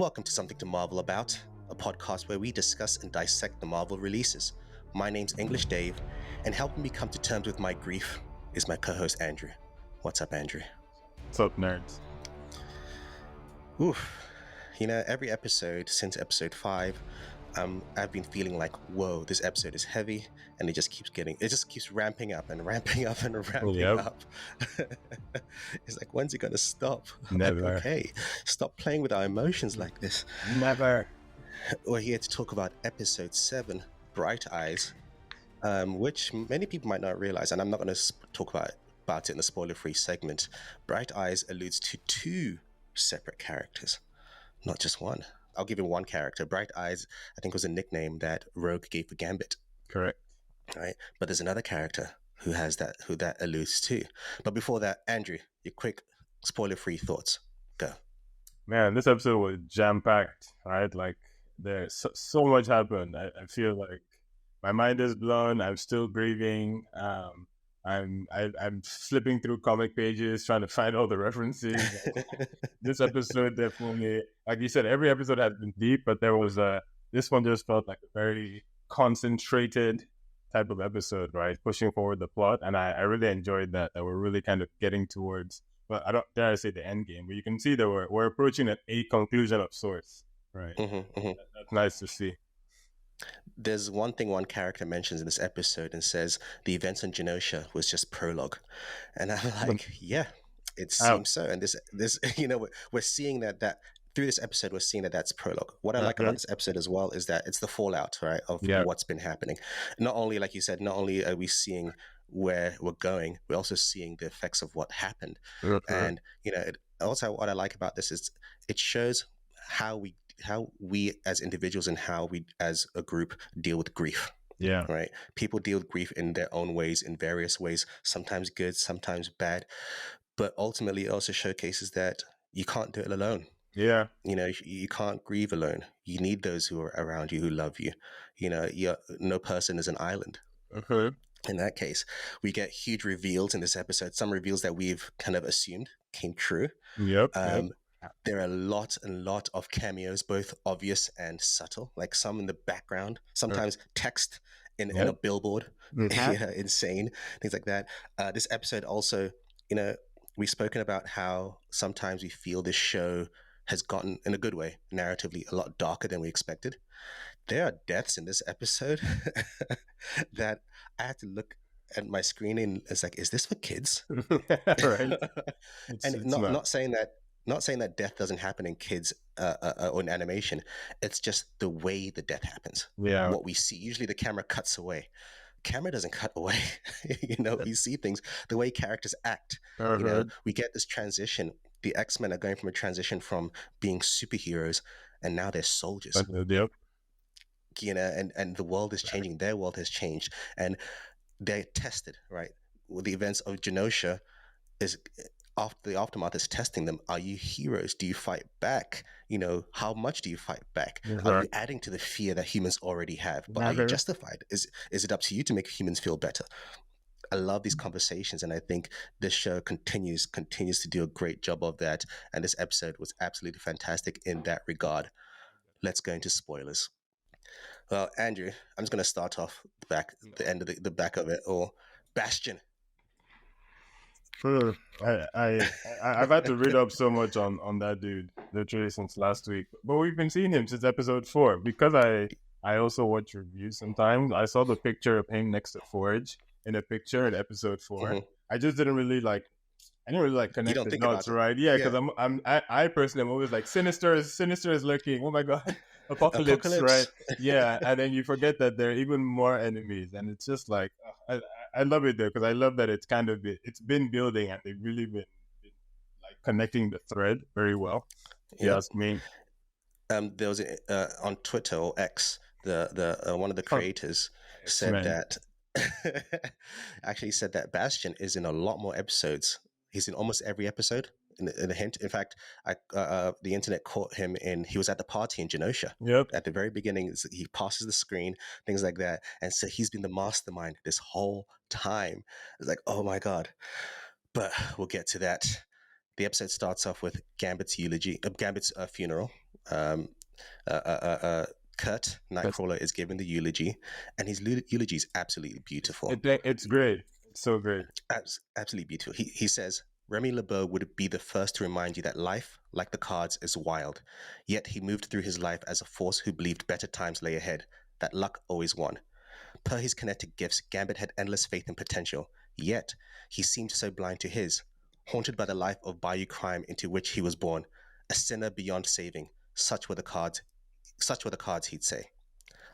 Welcome to Something to Marvel About, a podcast where we discuss and dissect the Marvel releases. My name's English Dave, and helping me come to terms with my grief is my co-host Andrew. What's up, Andrew? What's up, nerds? Oof. Every episode since episode 5, I've been feeling like, whoa, this episode is heavy, and it just keeps ramping up and ramping up and ramping up. It's like, when's it gonna stop? Never. Like, okay, stop playing with our emotions like this. Never. We're here to talk about episode 7, Bright Eyes, which many people might not realize, and I'm not going to talk about it in the spoiler-free segment. Bright Eyes alludes to 2 separate characters, not just one. I'll give you one character. Bright Eyes, I think, was a nickname that Rogue gave for Gambit. Correct. Right, but there's another character who that alludes to. But before that, Andrew, your quick spoiler-free thoughts. Go. Man, this episode was jam-packed, right? Like, there's so much happened. I feel like my mind is blown. I'm still grieving. I'm flipping through comic pages trying to find all the references. This episode definitely, like you said, every episode has been deep, but this one just felt like a very concentrated type of episode, right? Pushing forward the plot, and I really enjoyed that we're really kind of getting towards, but I don't dare say the end game, but you can see that we're approaching a conclusion of sorts, right? That's nice to see. There's one thing one character mentions in this episode and says the events on Genosha was just prologue, and I'm like, yeah, it seems so. And this we're seeing that through this episode, we're seeing that that's prologue. What I like about this episode as well is that it's the fallout, right, of what's been happening. Not only, like you said, not only are we seeing where we're going, we're also seeing the effects of what happened. And also what I like about this is it shows how we as individuals and how we as a group deal with grief. Yeah. Right. People deal with grief in their own ways, in various ways, sometimes good, sometimes bad. But ultimately, it also showcases that you can't do it alone. Yeah. You can't grieve alone. You need those who are around you, who love you. No person is an island. In that case, we get huge reveals in this episode. Some reveals that we've kind of assumed came true. Yep. There are a lot of cameos, both obvious and subtle, like some in the background, sometimes text in a billboard, insane, things like that. This episode also, we've spoken about how sometimes we feel this show has gotten, in a good way, narratively, a lot darker than we expected. There are deaths in this episode that I had to look at my screen and it's like, is this for kids? Right. And not saying that death doesn't happen in kids or in animation. It's just the way the death happens. Yeah. What we see. Usually the camera cuts away. Camera doesn't cut away. We see things, the way characters act. We get this transition. The X-Men are going from a transition from being superheroes and now they're soldiers. Yep. And the world is changing. Their world has changed. And they're tested, right? With the events of Genosha the aftermath is testing them. Are you heroes? Do you fight back? How much do you fight back? Are you adding to the fear that humans already have? But are you justified? Is it up to you to make humans feel better? I love these conversations, and I think this show continues to do a great job of that. And this episode was absolutely fantastic in that regard. Let's go into spoilers. Well, Andrew, I'm just going to start off the end of the back of it, or Bastion. I've had to read up so much on that dude literally since last week, but we've been seeing him since episode 4 because I also watch reviews sometimes. I saw the picture of him next to Forge in a picture in episode 4. I just didn't really connect the dots, right? Yeah, because I personally am always like Sinister is lurking. Oh my god, Apocalypse, right? Yeah, and then you forget that there are even more enemies, and it's just like I love it though, because I love that it's been building and they've really been like connecting the thread very well. You ask me. There was on Twitter or X, the one of the creators said that actually said that Bastion is in a lot more episodes. He's in almost every episode. In a hint, in fact, the internet caught him he was at the party in Genosha. Yep. At the very beginning, he passes the screen, things like that, and so he's been the mastermind this whole time. It's like, oh my god! But we'll get to that. The episode starts off with Gambit's eulogy, Gambit's funeral. Um, uh, uh, uh, uh, Kurt That's Nightcrawler is giving the eulogy, and his eulogy is absolutely beautiful. it's great. It's so great. Absolutely beautiful. He says, Remy LeBeau would be the first to remind you that life, like the cards, is wild. Yet he moved through his life as a force who believed better times lay ahead, that luck always won. Per his kinetic gifts, Gambit had endless faith and potential, yet he seemed so blind to his, haunted by the life of bayou crime into which he was born, a sinner beyond saving. Such were the cards, he'd say.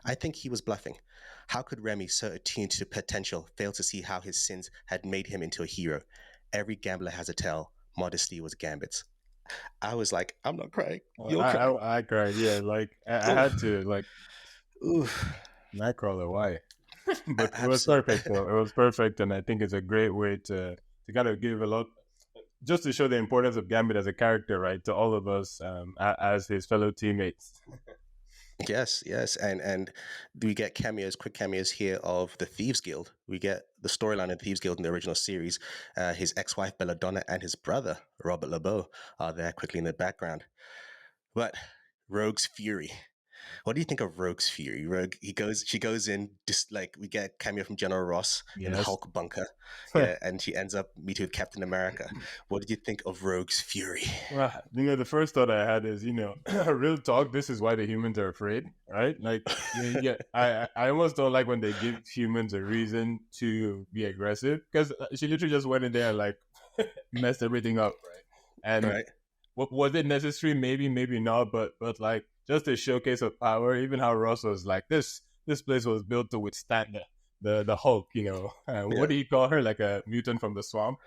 I think he was bluffing. How could Remy, so attuned to potential, fail to see how his sins had made him into a hero? Every gambler has a tale. Modesty was Gambit's. I was like, I'm not crying. You're crying. I cried. Yeah, like I had Oof. to like Oof. Nightcrawler. Why? But it was Absolutely. perfect though. It was perfect, and I think it's a great way to kind of give a lot, just to show the importance of Gambit as a character, right, to all of us as his fellow teammates. Yes, yes, and we get cameos, quick cameos here of the Thieves Guild. We get the storyline of the Thieves Guild in the original series. His ex-wife Belladonna and his brother Robert LeBeau are there quickly in the background. But Rogue's Fury. What do you think of Rogue's Fury? She goes in, just like we get a cameo from General Ross in the Yes. Hulk bunker, yeah, and she ends up meeting with Captain America. What did you think of Rogue's Fury? Well, the first thought I had is, real talk. This is why the humans are afraid, right? Like, yeah. I almost don't like when they give humans a reason to be aggressive, because she literally just went in there and like messed everything up, right? And Right? what was it necessary? Maybe, maybe not. But like just a showcase of power. Even how Ross was like, this place was built to withstand the Hulk. What Yeah, do you call her? Like a mutant from the swamp.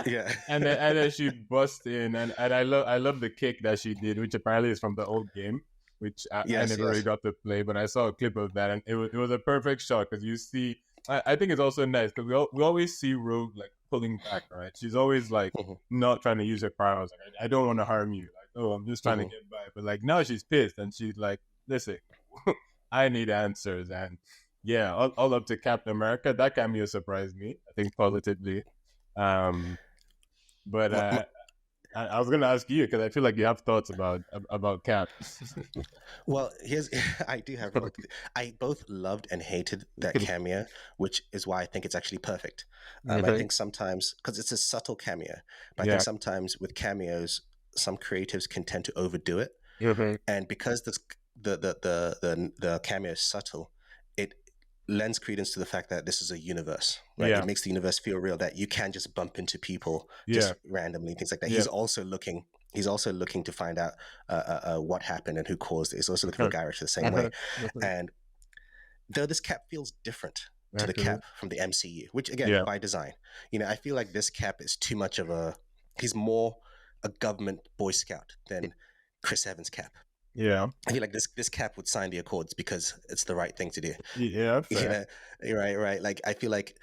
yeah, And then she bust in, and I love the kick that she did, which apparently is from the old game, which I yes, never really yes. got to play, but I saw a clip of that, and it was a perfect shot because you see, I think it's also nice because we always see Rogue like pulling back, right? She's always like Hmm. not trying to use her powers. Like, I don't want to harm you. Like, oh, I'm just trying to Hmm. get by. But like now she's pissed, and she's like, listen, I need answers, and yeah, all up to Captain America. That cameo surprised me, I think, positively. Um, but I was gonna ask you because I feel like you have thoughts about Cap. Well, here's I do have I both loved and hated that cameo, which is why I think it's actually perfect. I Okay. think sometimes because it's a subtle cameo, but I think Yeah. sometimes with cameos, some creatives can tend to overdo it, Okay. and because the cameo is subtle, it lends credence to the fact that this is a universe, right? It Yeah. makes the universe feel real, that you can just bump into people Yeah. just randomly, things like that. Yeah. He's also looking to find out what happened and who caused it. He's also looking for Garrett the same way. Uh-huh. Uh-huh. And though this cap feels different to the Okay. cap from the MCU, which again Yeah. by design, I feel like this cap is too much of a. He's more a government boy scout than Chris Evans' cap. Yeah. I feel like this cap would sign the accords because it's the right thing to do. Yeah. You Fair. know, right. Like I feel like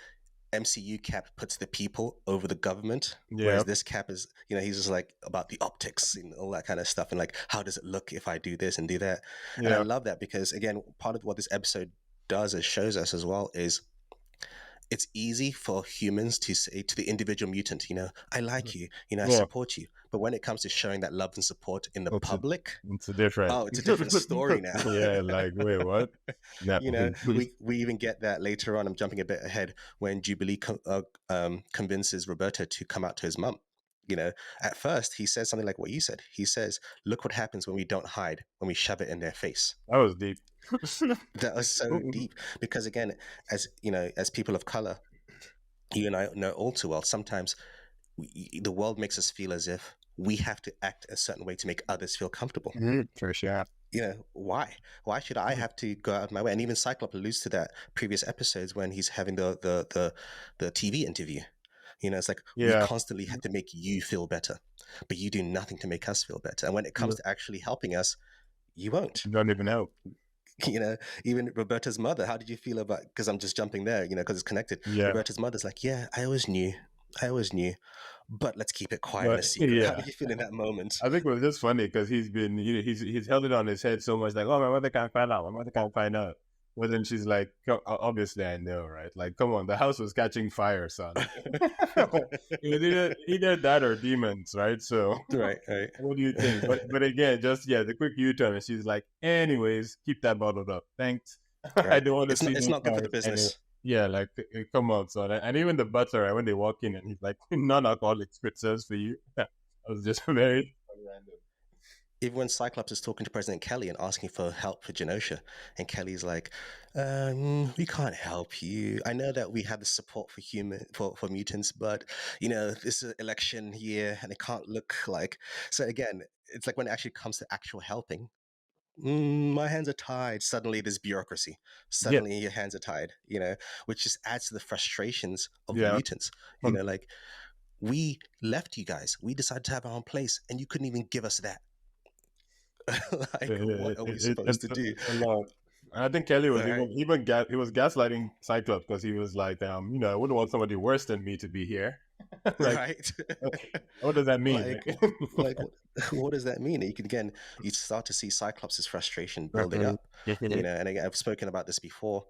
MCU cap puts the people over the government, Yeah. whereas this cap is, he's just like about the optics and all that kind of stuff, and like how does it look if I do this and do that. And I Yeah. love that because again, part of what this episode does is shows us as well is it's easy for humans to say to the individual mutant, I like you, I Yeah. support you. But when it comes to showing that love and support in the It's a, public, it's a different. oh, it's a different story now. Yeah. Like, wait, what? No. We even get that later on. I'm jumping a bit ahead when Jubilee convinces Roberto to come out to his mum. At first he says something like what you said. He says, "Look what happens when we don't hide, when we shove it in their face." That was deep. That was so deep because again, as people of color, you and I know all too well. Sometimes the world makes us feel as if we have to act a certain way to make others feel comfortable. For sure. Why should I have to go out of my way? And even Cyclops alludes to that previous episodes when he's having the TV interview. It's like we Yeah. constantly have to make you feel better, but you do nothing to make us feel better. And when it comes You to actually helping us, you won't. don't even know. Even Roberta's mother, how did you feel about, because I'm just jumping there, because it's connected. Yeah. Roberta's mother's like, yeah, I always knew, but let's keep it quiet and a But secret. How yeah. did you feel in that moment? I think it was just funny because he's been, he's held it on his head so much, like, oh, my mother can't find out. My mother can't find out. Well, then she's like, Obviously, I know, right? Like, come on, the house was catching fire, son. It was either that or demons, right? So, Right, right, what do you think? But again, just yeah, the quick U-turn. And she's like, anyways, keep that bottled up. Thanks. I right. don't want to see It's no not good for the fires anyway. business. Yeah, like come on, son. And even the butler, right, when they walk in, and he's like, non-alcoholic spritzers for you. That was just very random. Even when Cyclops is talking to President Kelly and asking for help for Genosha, and Kelly's like, "We can't help you. I know that we have the support for for mutants, but you know this is election year, and it can't look like." So again, it's like when it actually comes to actual helping, my hands are tied. Suddenly, there's bureaucracy. Yeah, Suddenly, your hands are tied. You know, which just adds to the frustrations of the yeah. mutants. You know, like we left you guys. We decided to have our own place, and you couldn't even give us that. Like, what are we supposed to do? It's a lot. And I think Kelly All was right, he was gaslighting Cyclops because he was like, I wouldn't want somebody worse than me to be here. Like, right. uh, what does that mean? Like, what, what does that mean? You can again, you start to see Cyclops' frustration building Like, up. You know, and again, I've spoken about this before.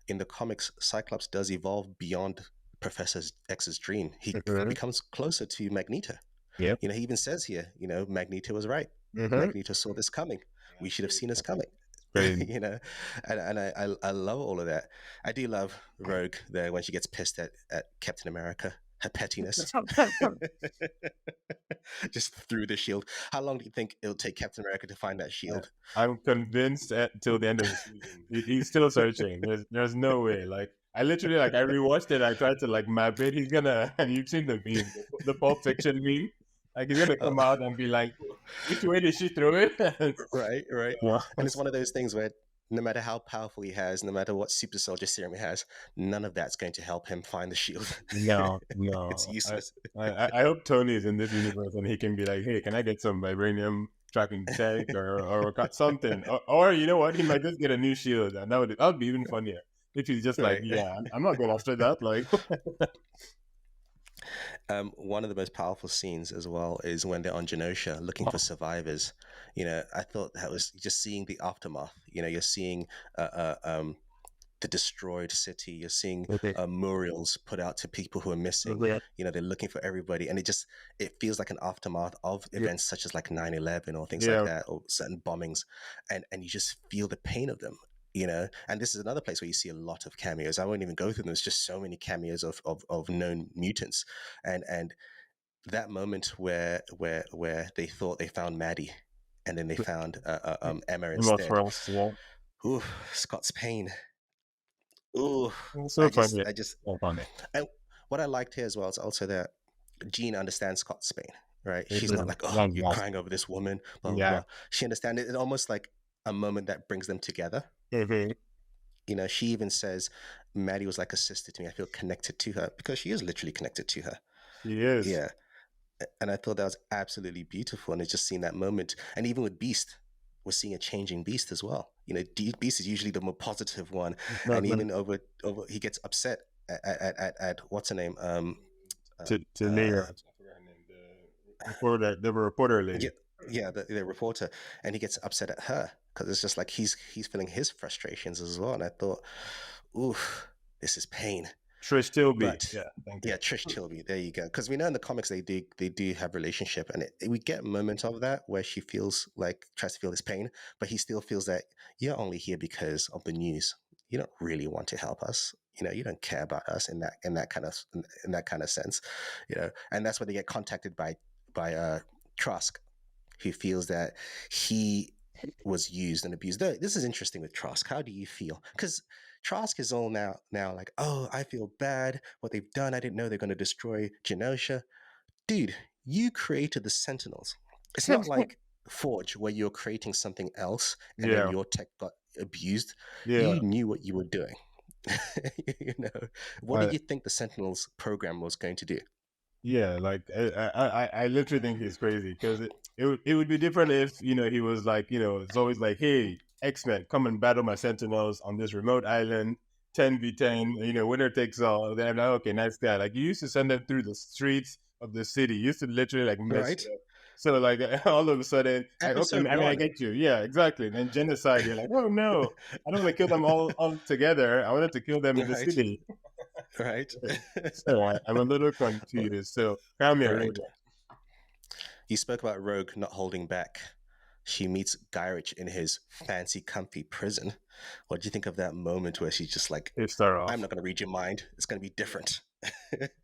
In the comics, Cyclops does evolve beyond Professor X's dream. He becomes closer to Magneto. yep. You know, he even says here, you know, Magneto was right. Mm-hmm. Magneto saw this coming. We should have seen this coming. Crazy. You know, and I love all of that. I do love Rogue there when she gets pissed at Captain America, her pettiness. Just threw the shield. How long do you think it'll take Captain America to find that shield? I'm convinced till the end of the season. He's still searching. There's no way. Like I literally like I rewatched it. I tried to like map it. He's gonna and you've seen the meme, the Pulp Fiction meme. Like he's gonna Oh, come out and be like, "Which way did she throw it?" right, right. Yeah. And it's one of those things where no matter how powerful he has, no matter what super soldier serum he has, none of that's going to help him find the shield. No, It's no. useless. I hope Tony is in this universe and he can be like, "Hey, can I get some vibranium tracking tech or got something?" Or you know what? He might just get a new shield, and that would be even funnier if he's just like, Right. "Yeah, I'm not going after that." Like, One of the most powerful scenes as well is when they're on Genosha looking for survivors. You know, I thought that was just seeing the aftermath. You know, you're seeing the destroyed city. You're seeing okay. memorials put out to people who are missing. Yeah. You know, they're looking for everybody, and it feels like an aftermath of Yeah. events such as like 9/11 or things like Yeah. that, or certain bombings, and you just feel the pain of them. You know, and this is another place where you see a lot of cameos. I won't even go through them. There's just so many cameos of known mutants, and that moment where they thought they found Maddie, and then they found Emma Not instead. for us. Yeah. Ooh, Scott's pain. Ooh, It's so funny. I just, So funny. and what I liked here as well is also that Jean understands Scott's pain, right? It She's is not like, oh, long you're lost. crying over this woman, blah blah Yeah. blah. She understands it. It's almost like a moment that brings them together. Mhm. You know, she even says, Maddie was like a sister to me. I feel connected to her because she is literally connected to her. She is. Yeah. And I thought that was absolutely beautiful. And it's just seeing that moment. And even with Beast, we're seeing a changing Beast as well. You know, Beast is usually the more positive one. Not And even over he gets upset at what's her name? to Uh, Leah. I forgot her name. The reporter yeah, lady. yeah, the reporter. And he gets upset at her because it's just like he's feeling his frustrations as well. And I thought, ooh, this is pain. Trish Tilby. But Yeah. Thank you. yeah, Trish Tilby, there you go. Because we know in the comics they do have relationship, and we get moments of that where she feels like tries to feel his pain, but he still feels that you're only here because of the news. You don't really want to help us. You know, you don't care about us in that kind of sense. You know, and that's when they get contacted by Trask, who feels that he was used and abused. This is interesting with Trask. How do you feel? Because Trask is all now like, oh, I feel bad what they've done. I didn't know they're going to destroy Genosha. Dude, you created the Sentinels. It's not like Forge where you're creating something else and then Yeah. your tech got abused. Yeah. You knew what you were doing. You know, what I, did you think the Sentinels program was going to do? Yeah, like I literally think he's crazy because it would be different if he was like it's always like, hey, X-Men, come and battle my Sentinels on this remote island, 10v10, winner takes all. Then I'm like, okay, nice guy. Like you used to send them through the streets of the city. You used to literally like mess Right? with them. So like all of a sudden, okay, Episode I mean, I one. get you. Yeah, exactly. And then genocide, you're like, oh no, I don't want to kill them all together. I wanted to kill them in the Right. city. Right. So I'm a little confused. So tell me a Right. little. You spoke about Rogue not holding back. She meets Gyrich in his fancy, comfy prison. What do you think of that moment where she's just like, It start I'm off. not going to read your mind. It's going to be different.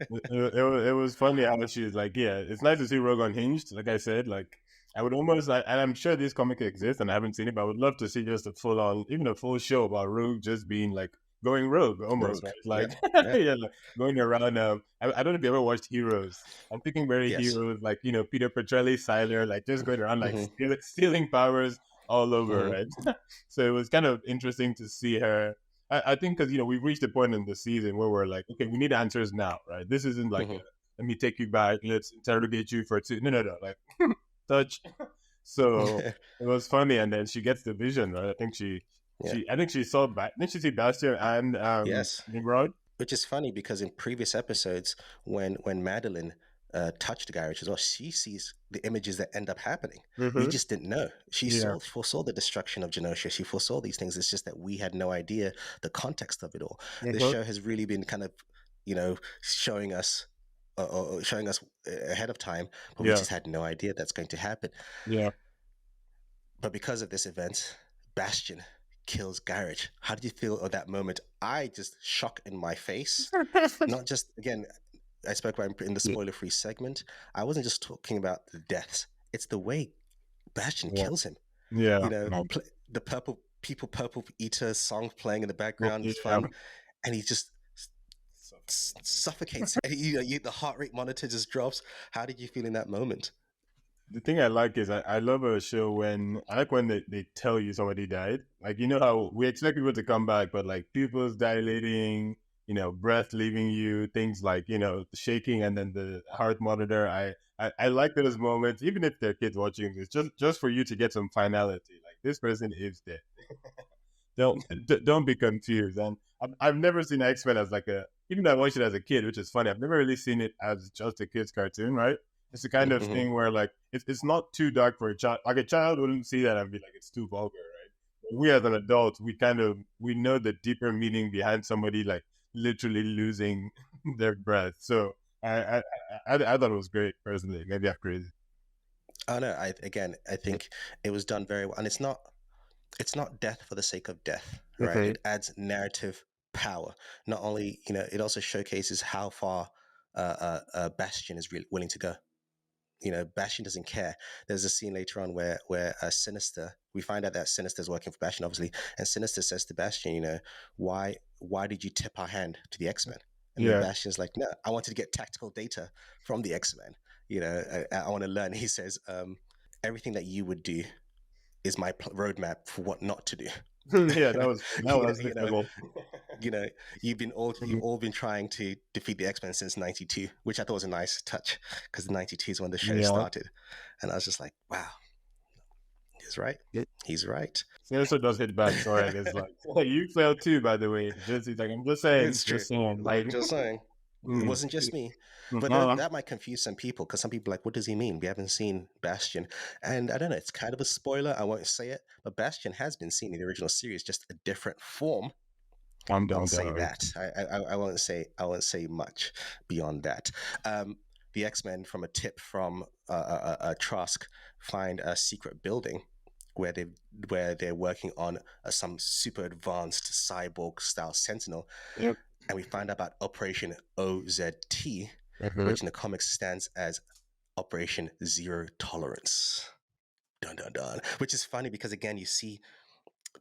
It was funny how she was like, yeah, it's nice to see Rogue unhinged. Like I said, like I would almost like, and I'm sure this comic exists, and I haven't seen it, but I would love to see just a full on, even a full show about Rogue just being like going rogue, almost Rogue. right, Yeah. like Yeah. yeah, like going around. I don't know if you ever watched Heroes. I'm thinking very Yes. Heroes, like Peter Petrelli, Siler, like just going around like Mm-hmm. stealing powers all over, Mm-hmm. right? So it was kind of interesting to see her. I think because we've reached a point in the season where we're like, okay, we need answers now, right? This isn't like Mm-hmm. let me take you back, let's interrogate you for two. No, no, no, like touch. So it was funny, and then she gets the vision, right? Yeah. I think she saw didn't she see Bastion and Yes. Nimrod? Which is funny because in previous episodes, when Madeline touched Garage as well, she sees the images that end up happening. We Mm-hmm. just didn't know. She Yeah. foresaw the destruction of Genosha. She foresaw these things. It's just that we had no idea the context of it all. This Mm-hmm. show has really been kind of, showing us. Showing us ahead of time, but we Yeah. just had no idea that's going to happen. Yeah. But because of this event, Bastion kills Garage. How did you feel at that moment? I just shock in my face. Not just again, I spoke about in the Yeah. spoiler-free segment. I wasn't just talking about the deaths. It's the way Bastion Yeah. kills him. Yeah. No. The purple eater song playing in the Well, background is yeah. fun, and he just suffocates. And the heart rate monitor just drops. How did you feel in that moment? The thing I like is I love a show when I like when they tell you somebody died. Like how we expect people to come back, but like pupils dilating, breath leaving you, things like, shaking and then the heart monitor. I like those moments, even if they're kids watching this, just for you to get some finality. Like this person is dead. Don't be confused. And I've never seen X Men as like even though I watched it as a kid, which is funny. I've never really seen it as just a kids cartoon, right? It's the kind of Mm-hmm. thing where like it's not too dark for a child. Like a child wouldn't see that and be like it's too vulgar, right? But we as an adult, we know the deeper meaning behind somebody like literally losing their breath. So I thought it was great personally. Maybe I'm crazy. Oh no! I think it was done very well, and it's not death for the sake of death, right? Okay. It adds narrative power. Not only, it also showcases how far Bastion is really willing to go. Bastion doesn't care. There's a scene later on where Sinister, we find out that Sinister is working for Bastion, obviously, and Sinister says to Bastion, why did you tip our hand to the X Men? And then Yeah. Bastion's like, no, I wanted to get tactical data from the X Men. I want to learn. He says, everything that you would do is my roadmap for what not to do. Yeah, that you know, was you next know, level. you know, you've all been trying to defeat the X-Men since '92, which I thought was a nice touch because '92 is when the show Yeah. started, and I was just like, wow, he's right, he's right. Sinister does hit back. Sorry, it's like hey, you failed too, by the way. Just he's like I'm It's true. just saying, like, Just saying. It mm, wasn't just me, but no, that might confuse some people because some people are like, what does he mean? We haven't seen Bastion, and I don't know. It's kind of a spoiler. I won't say it, but Bastion has been seen in the original series, just a different form. I'll I'm say done. that. I won't say much beyond that. Um, the X Men, from a tip from Trask, find a secret building where they're working on some super advanced cyborg style Sentinel, Yep. and we find out about Operation OZT, Mhm. which in the comics stands as Operation Zero Tolerance. Dun dun dun. Which is funny because again, you see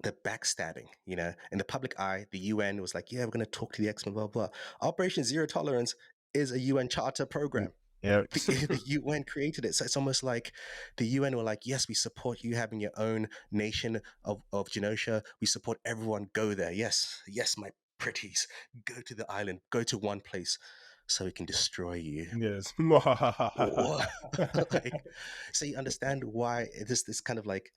the backstabbing, in the public eye. The UN was like, yeah, we're going to talk to the X-Men, blah, blah. Operation Zero Tolerance is a UN charter program. Yeah. The UN created it. So it's almost like the UN were like, yes, we support you having your own nation of Genosha. We support everyone. Go there. Yes, yes, my pretties. Go to the island. Go to one place so we can destroy you. Yes. What? Like, so you understand why this kind of like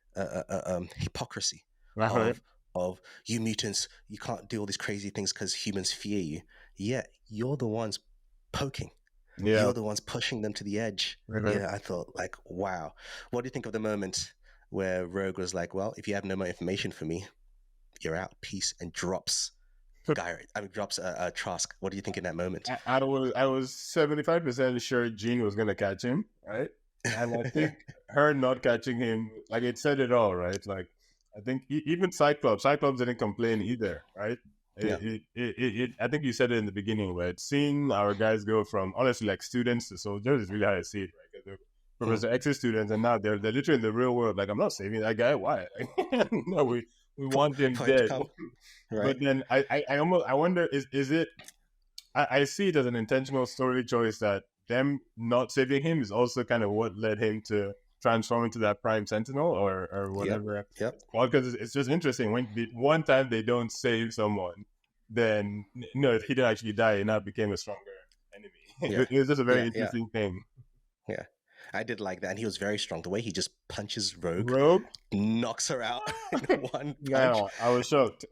hypocrisy Right. of you mutants, you can't do all these crazy things because humans fear you. Yet you're the ones poking. Yeah. You're the ones pushing them to the edge. Mhm. Yeah, I thought like, wow. What do you think of the moment where Rogue was like, well, if you have no more information for me, you're out. Peace, and drops drops a Trask. What do you think in that moment? I was 75% sure Jean was gonna catch him, right? And I think her not catching him, like it said it all, right? Like I think even Cyclops didn't complain either, right? Yeah. I think you said it in the beginning, right? Seeing our guys go from honestly like students to soldiers is really how I see it, right? 'Cause they're Mm. Professor X's students, and now they're literally in the real world. Like I'm not saving that guy. Why? No, we want him For him to dead. come, But right? then I almost I wonder is it I see it as an intentional story choice that them not saving him is also kind of what led him to transform into that Prime Sentinel or Yep. whatever. Yep. Well, because it's just interesting when one time they don't save someone, then no, he didn't actually die. He now became a stronger enemy. Yeah. It was just a very Yeah. Yeah. interesting thing. Yeah. I did like that. And he was very strong. The way he just punches Rogue, Rogue, knocks her out in one punch. yeah, I was shocked.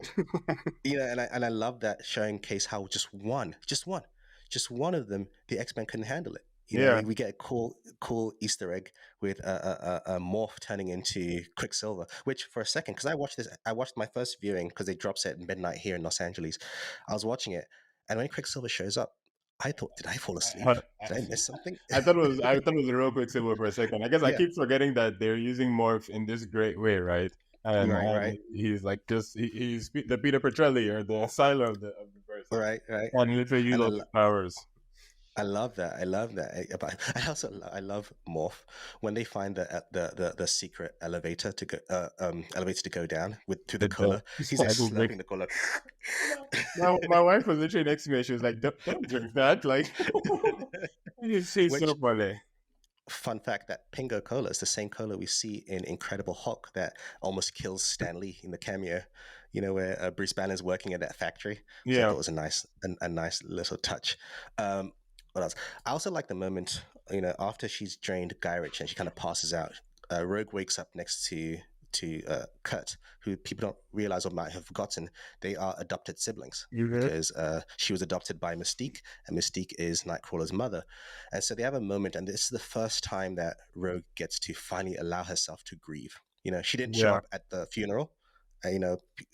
And I love that showing case how just one of them, the X Men couldn't handle it. Yeah, We get a cool Easter egg with a morph turning into Quicksilver. Which for a second, because I watched my first viewing because they drops it at midnight here in Los Angeles. I was watching it, and when Quicksilver shows up, I thought, did I fall asleep? I, Did I miss something? I thought it was a real Quicksilver for a second. I guess I Yeah, keep forgetting that they're using morph in this great way, right? right, And right, he's like he's the Peter Petrelli or the Silo of the verse, right. and he literally use And all his powers. I love that. I love that. But I also I love Morph when they find the secret elevator to go elevator to go down with through the The collar. He's like Cycle slapping Vic. the collar. My wife was literally next to me. She was like, "Don't drink that." Like, she's so Which funny. fun fact that Pingo Cola is the same cola we see in Incredible Hulk that almost kills Stan Lee in the cameo. Where Bruce Banner's working at that factory. So I thought Yeah, it was a nice little touch. Um, what else? I also like the moment, after she's drained Gyrich and she kind of passes out. Rogue wakes up next to Kurt, who people don't realize or might have forgotten. They are adopted siblings you heard? because she was adopted by Mystique, and Mystique is Nightcrawler's mother. And so they have a moment, and this is the first time that Rogue gets to finally allow herself to grieve. She didn't show Yeah, up at the funeral.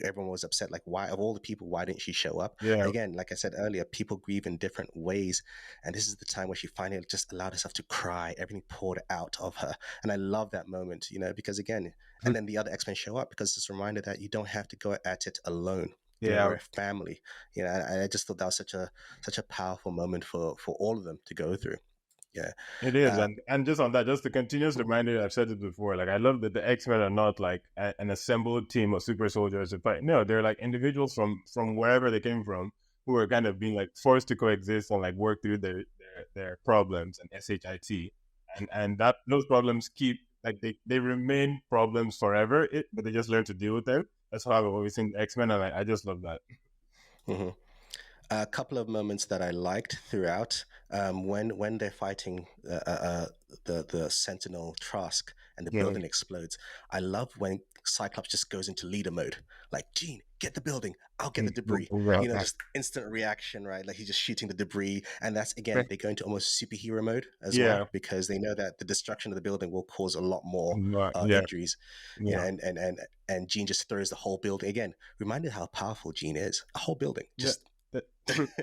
Everyone was upset. Like, why, of all the people, why didn't she show up? yeah. Again, like I said earlier, people grieve in different ways. And this is the time where she finally just allowed herself to cry. Everything poured out of her. And I love that moment, because again, and then the other X Men show up because it's a reminder that you don't have to go at it alone. Yeah, We're a family. And I just thought that was such a powerful moment for all of them to go through. Yeah. it is, Uh, and just on that, just a continuous reminder. I've said it before. Like I love that the X Men are not like an assembled team of super soldiers to fight. No, they're like individuals from wherever they came from who are kind of being like forced to coexist and like work through their problems and shit, and that those problems keep like they remain problems forever. But they just learn to deal with them. That's how I've always seen X Men, and I just love that. mhm. A couple of moments that I liked throughout when they're fighting the Sentinel Trask and the Yeah, building explodes. I love when Cyclops just goes into leader mode, like Jean, get the building, I'll get the debris. Just instant reaction, right? Like he's just shooting the debris, and that's again they go into almost superhero mode as well yeah, because they know that the destruction of the building will cause a lot more yeah, injuries. yeah. And Jean just throws the whole building again. Reminded how powerful Jean is. A whole building Yeah. just.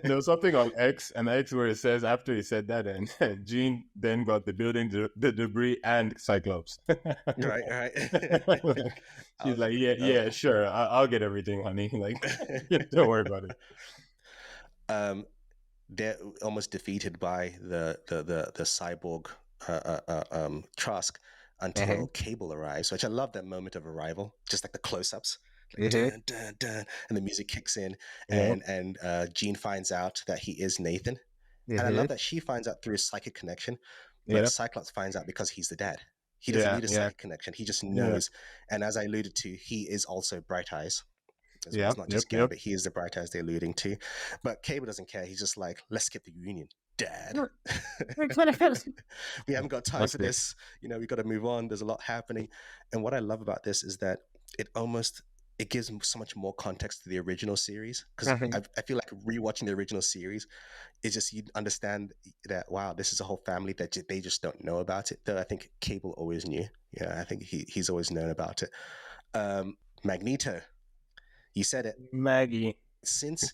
There was something on X where it says after he said that, and Jean then got the building, the debris, and Cyclops. Right, right. She's was, like, yeah, uh, yeah, sure, I'll get everything, honey. Like, don't worry about it. um, they're almost defeated by the cyborg Trask Uh-huh. until Cable arrives, which I love that moment of arrival, just like the close-ups, like Mm-hmm. dun dun dun, and the music kicks in, Yeah. and Jean finds out that he is Nathan, and I Mm-hmm. love that she finds out through a psychic connection, but Yeah. Cyclops finds out because he's the dad. He doesn't Yeah. need a Yeah. psychic connection; he just Yeah. knows. And as I alluded to, he is also Bright Eyes as well. Yeah. It's not Yep. just Yep. Gambit; he is the Bright Eyes they're alluding to. But Cable doesn't care. He's just like, let's skip the reunion, Dad. We haven't got time for Fantastic. this. We got to move on. There's a lot happening, and what I love about this is that it almost it gives so much more context to the original series, because Mhm. I feel like rewatching the original series, it's just you understand that wow, this is a whole family that they just don't know about it. Though I think Cable always knew. Yeah, I think he's always known about it. Magneto, you said it. Maggie. Since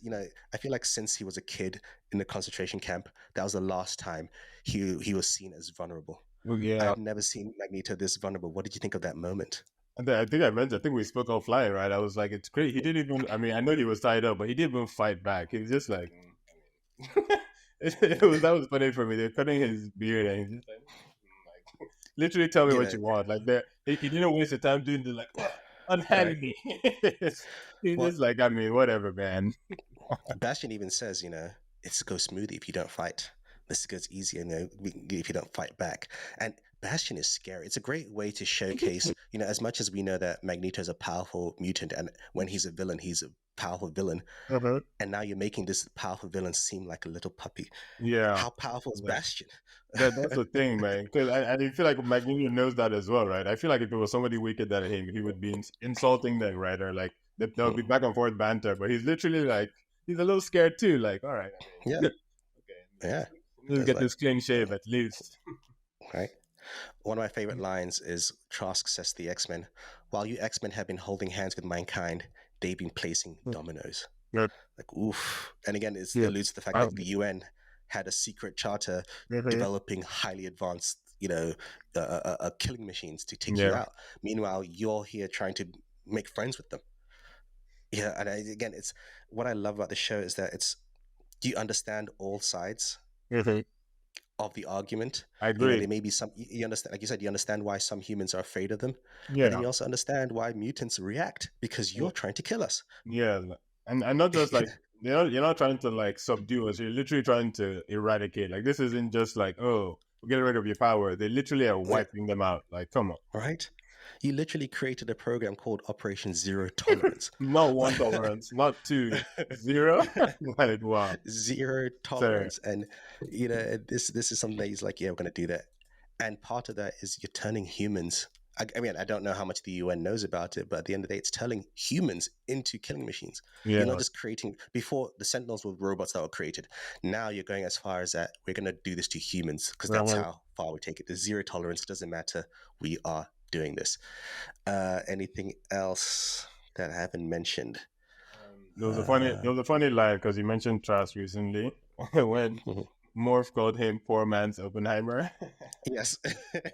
I feel like since he was a kid in the concentration camp, that was the last time he was seen as vulnerable. Well, yeah. I've never seen Magneto this vulnerable. What did you think of that moment? And then I think I mentioned, I think we spoke offline, right? I was like, it's great. He didn't even, I mean, I know he was tied up, but he didn't even fight back. He was just like, that was funny for me. They're cutting his beard and he's just like, literally tell me You what know, you want. Like, he didn't waste the time doing the, like, right? unhand me. He's Well, just like, I mean, whatever, man. Bastion even says, it's go smoothly if you don't fight. This goes easy, if you don't fight back. And Bastion is scary. It's a great way to showcase, as much as we know that Magneto is a powerful mutant, and when he's a villain, he's a powerful villain. Uh-huh. And now you're making this powerful villain seem like a little puppy. Yeah. How powerful is Like, Bastion? that's the thing, man. Because I feel like Magneto knows that as well, right? I feel like if it was somebody wicked than him, he would be insulting them, right? Or like there'll be back and forth banter. But he's literally like he's a little scared too. Like, all right, Yeah, okay, yeah. let's It's get like, this clean shave at least. right. One of my favorite lines is Trask says to the X-Men, "While you X-Men have been holding hands with mankind, they've been placing dominoes." Good. Like, oof. And again, it Yeah. alludes to the fact that the UN had a secret charter Mhm. developing highly advanced, killing machines to take you Yeah. out. Meanwhile, you're here trying to make friends with them. Yeah, and again, it's what I love about the show is that it's you understand all sides Mhm. of the argument. I agree. There may be some you understand, like you said, you understand why some humans are afraid of them, but then Yeah. you also understand why mutants react because you're trying to kill us. Yeah, and not just like you're not trying to like subdue us. You're literally trying to eradicate. Like this isn't just like we're getting rid of your power. They literally are Yeah, wiping them out. Like come on, right? You literally created a program called Operation Zero Tolerance. not one tolerance, not two, zero. Like wow, Zero sorry. tolerance. And this is something that he's like, yeah, we're gonna do that. And part of that is you're turning humans. I mean, I don't know how much the UN knows about it, but at the end of the day, it's turning humans into killing machines. You're not Yeah, just creating. Before, the Sentinels were robots that were created. Now you're going as far as that we're going to do this to humans because that's well, how far we take it. The zero tolerance doesn't matter. We are doing this. Anything else that I haven't mentioned? there Uh, was a funny line because you mentioned Trask recently when Morph called him poor man's Oppenheimer. yes.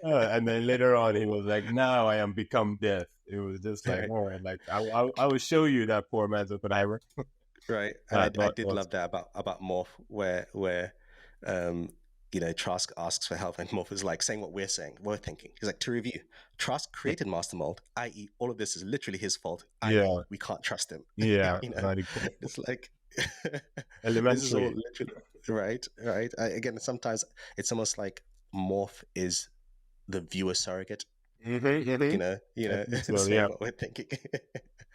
And then later on, he was like, "Now I am become death." It was just like, Right. all right, like I will show you that poor man's Oppenheimer. Right, and I That did was love that about Morph, where um Trask asks for help, and Morph is like saying what we're thinking. He's like, to review, Trask created Master Mold, i.e., all of this is literally his fault, i.e., yeah, we can't trust him. yeah, you know, like it's like this is all elementary. literally right, right. Again, sometimes it's almost like Morph is the viewer surrogate, Mm-hmm, mm-hmm. I think so. saying Yeah, what we're thinking.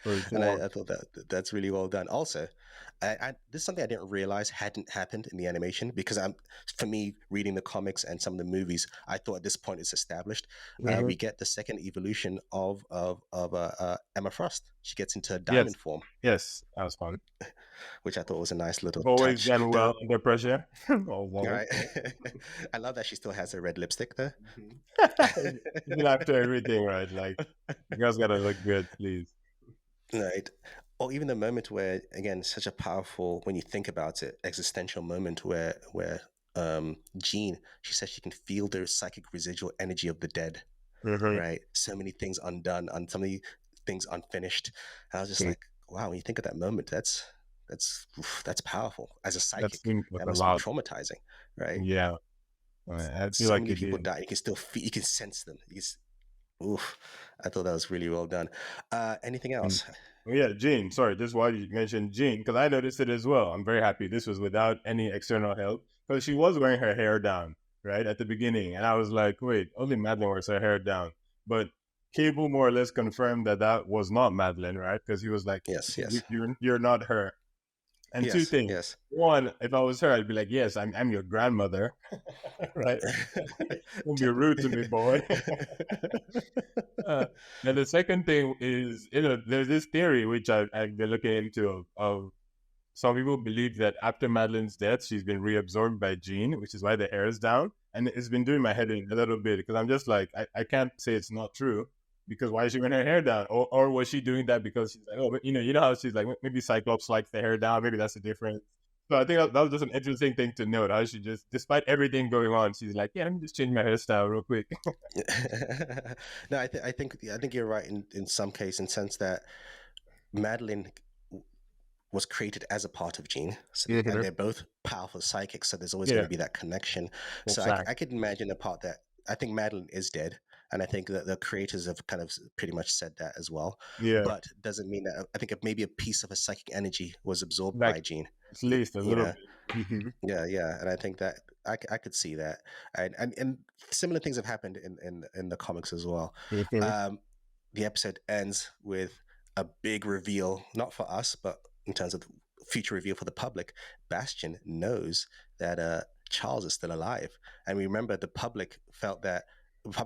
for And sure. I thought that's really well done. Also, this is something I didn't realize hadn't happened in the animation because for me, reading the comics and some of the movies, I thought at this point it's established. Mm-hmm. We get the second evolution of Emma Frost. She gets into Yes, diamond form, yes, that was fun. which I thought was a nice little Always touch. done Though, well under pressure. Oh, wow. right? I love that she still has her red lipstick there. Even after everything, right? Like, you guys gotta look good, please. Right. Or even the moment where, again, such a powerful, when you think about it, existential moment where Jean, she says she can feel the psychic residual energy of the dead, Mm-hmm. right? So many things undone, and so many things unfinished. And I was just like, wow, when you think of that moment, that's powerful. As a That psychic, seems like that a must be lot. traumatizing, right? Yeah, I feel So like many it people did. die. You can still feel, you can sense them. Oof. I thought that was really well done. Anything And else? oh yeah, Jean. Sorry, this is why you mentioned Jean because I noticed it as well. I'm very happy this was without any external help because she was wearing her hair down right at the beginning, and I was like, wait, only Madeline wears her hair down. But Cable more or less confirmed that that was not Madeline, right? Because he was like, Yes, yes. you're not her." And two Yes, things. yes. One, if I was her, I'd be like, yes, I'm your grandmother, right? Don't be Te- rude to me, boy. uh, and the second thing is, there's this theory which I've been looking into of some people believe that after Madeline's death, she's been reabsorbed by Jean, which is why the hair is down. And it's been doing my head in a little bit because I'm just like, I can't say it's not true because why is she wearing her hair down? Or was she doing that because she's like, oh, but you know how she's like, maybe Cyclops likes the hair down. Maybe that's the difference. So I think that was just an interesting thing to note. How she just, despite everything going on, she's like, yeah, let me just change my hairstyle real quick. No, I think you're right in some case, in sense that Madeline was created as a part of Jean, so and Mm-hmm. they're both powerful psychics, so there's always going Yeah, to be that connection. So I exactly. could imagine a part that I think Madeline is dead, and I think that the creators have kind of pretty much said that as well. Yeah, But doesn't mean that I think maybe a piece of a psychic energy was absorbed like by Jean. at least a You little know, bit. Mm-hmm. yeah, yeah, and I think that I could see that, and similar things have happened in the comics as well. Mm-hmm. Um, the episode ends with a big reveal, not for us, but in terms of future reveal for the public. Bastion knows that Charles is still alive, and we remember the public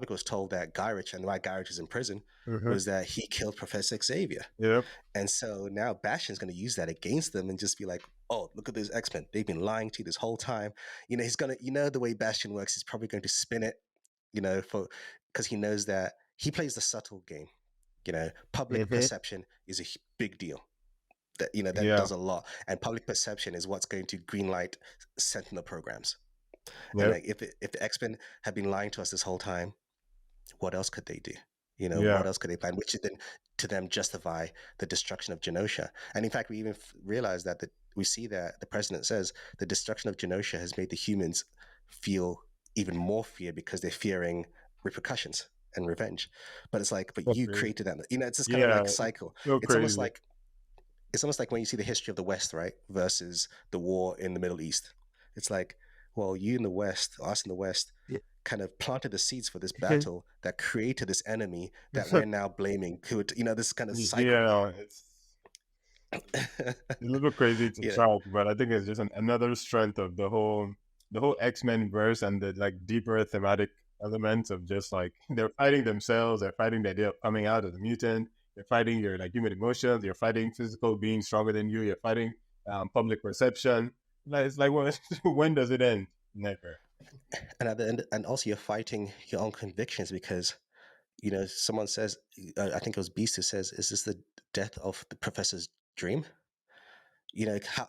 was told that Gyrich, and why Gyrich is in prison, Mm-hmm. was that he killed Professor Xavier. Yep. And so now Bastion's going to use that against them and just be like, "Oh, look at those X-Men. They've been lying to you this whole time." He's gonna, the way Bastion works, he's probably going to spin it, for because he knows that he plays the subtle game. Public Mm-hmm. perception is a big deal. That Yeah. does a lot, and public perception is what's going to greenlight Sentinel programs. And Yep. like, if the X-Men have been lying to us this whole time, what else could they do? Yeah. What else could they plan? Which is then to them justify the destruction of Genosha. And in fact, we even realize that we see that the president says the destruction of Genosha has made the humans feel even more fear because they're fearing repercussions and revenge. But it's like, but So you crazy. created that. It's this kind of Yeah. like cycle. So It's almost crazy. like it's almost like when you see the history of the West, right, versus the war in the Middle East. It's like, well, you in the West, us in the West, Yeah. kind of planted the seeds for this battle that created this enemy that we're now blaming. This kind of cycle. Yeah. It's a little crazy to Yeah, track, but I think it's just another strength of the whole X Men verse and the like deeper thematic elements of just like they're fighting themselves, they're fighting the idea of coming out as a mutant, they're fighting your like human emotions, you're fighting physical being stronger than you, you're fighting public perception. Like it's like when does it end? Never. and at the end, and also you're fighting your own convictions because someone says, I think it was Beast who says, "Is this the death of the professor's dream?"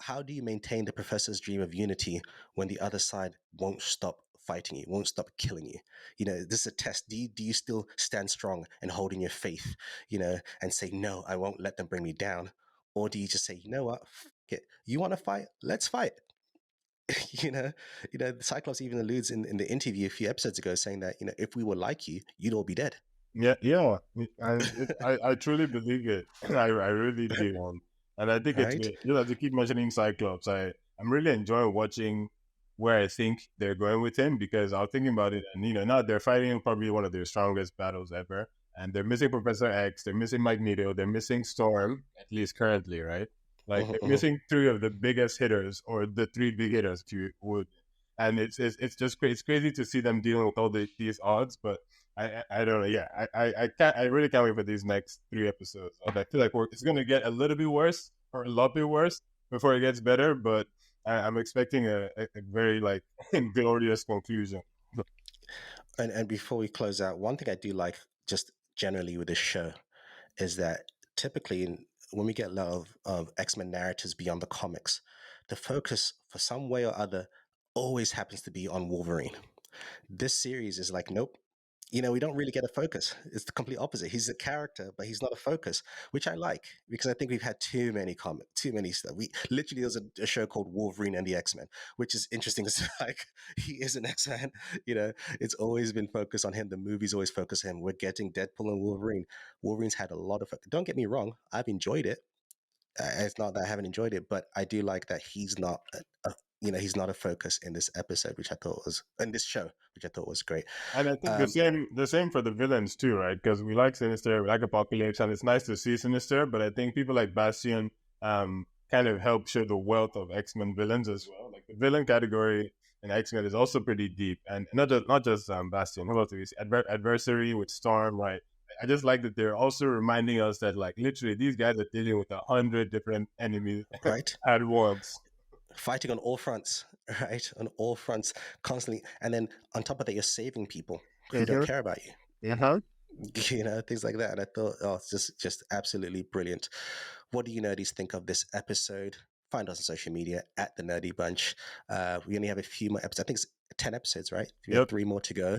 How do you maintain the professor's dream of unity when the other side won't stop fighting you, won't stop killing you? This is a test. Do you still stand strong and hold in your faith, and say, no, I won't let them bring me down? Or do you just say, you know what, you want to fight, let's fight? you know Cyclops even alludes in the interview a few episodes ago, saying that, if we were like you, you'd all be dead. Yeah, yeah, and I truly believe it. I really do, and I think it's Right. as you keep mentioning Cyclops, I'm really enjoying watching where I think they're going with him because I was thinking about it, and now they're fighting probably one of their strongest battles ever, and they're missing Professor X, they're missing Magneto, they're missing Storm, at least currently, right? Like Mhm, they're mhm. missing three of the biggest hitters, or the three big hitters, if you would, and it's just it's crazy to see them dealing with all these odds, but. I don't know. Yeah, I can't. I really can't wait for these next three episodes. I feel like it's gonna get a little bit worse or a lot bit worse before it gets better. But I'm expecting a very like glorious conclusion. And before we close out, one thing I do like just generally with this show is that typically when we get a lot of X-Men narratives beyond the comics, the focus for some way or other always happens to be on Wolverine. This series is like, nope. We don't really get a focus. It's the complete opposite. He's a character, but he's not a focus, which I like because I think we've had too many stuff. We literally, there's a show called Wolverine and the X-Men, which is interesting. It's like he is an X-Man. It's always been focused on him. The movies always focus on him. We're getting Deadpool and Wolverine. Wolverine's had a lot of. Don't get me wrong. I've enjoyed it. It's not that I haven't enjoyed it, but I do like that he's not. He's not a focus in this episode, which I thought was in this show, which I thought was great. And I think Um, the same for the villains too, right? Because we like Sinister, we like Apocalypse, and it's nice to see Sinister. But I think people like Bastion kind of help show the wealth of X-Men villains as well. Like the villain category in X-Men is also pretty deep, and not just Bastion. Who else do we see? Adversary with Storm, right? I just like that they're also reminding us that like literally these guys are dealing with 100 different enemies right? at once. Fighting on all fronts, right? On all fronts, constantly. And then on top of that, you're saving people who don't Mm-hmm. care about you. Uh-huh. Things like that. And I thought, oh, it's just absolutely brilliant. What do you nerdies think of this episode? Find us on social media at the Nerdy Bunch. We only have a few more episodes. I think it's 10 episodes, right? We have Yep. 3 more to go.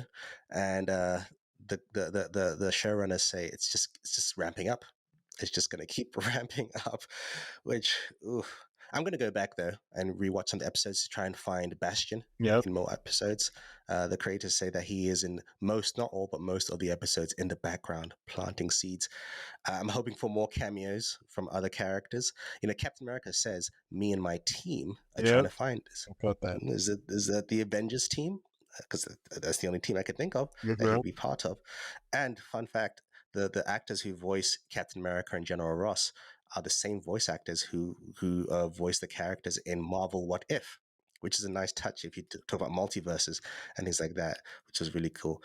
And the showrunners say it's just ramping up. It's just going to keep ramping up, which, oof. I'm going to go back though and rewatch some of the episodes to try and find Bastion Yep. in more episodes. The creators say that he is in most, not all, but most of the episodes in the background planting seeds. I'm hoping for more cameos from other characters. Captain America says, "Me and my team are trying Yep. to find this." I got that. Is that the Avengers team? Because that's the only team I could think of that Mm-hmm. he'd be part of. And fun fact: the actors who voice Captain America and General Ross are the same voice actors who voice the characters in Marvel What If, which is a nice touch if you talk about multiverses and things like that, which is really cool.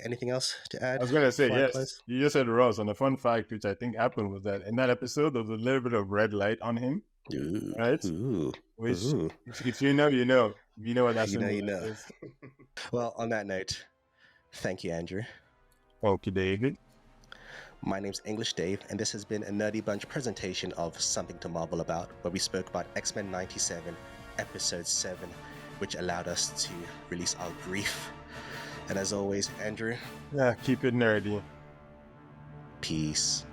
Anything else to I add was gonna say before I yes. close? You just said Ross, and a fun fact which I think happened was that in that episode there was a little bit of red light on him, Ooh, right? ooh, Which, ooh. if you know, you know, you know what that You know. symbolizes. Well, on that note, thank you, Andrew. Okay, David. My name's English Dave, and this has been a Nerdy Bunch presentation of Something to Marvel About, where we spoke about X-Men 97, Episode 7, which allowed us to release our grief. And as always, Andrew, Yeah, keep it nerdy. peace.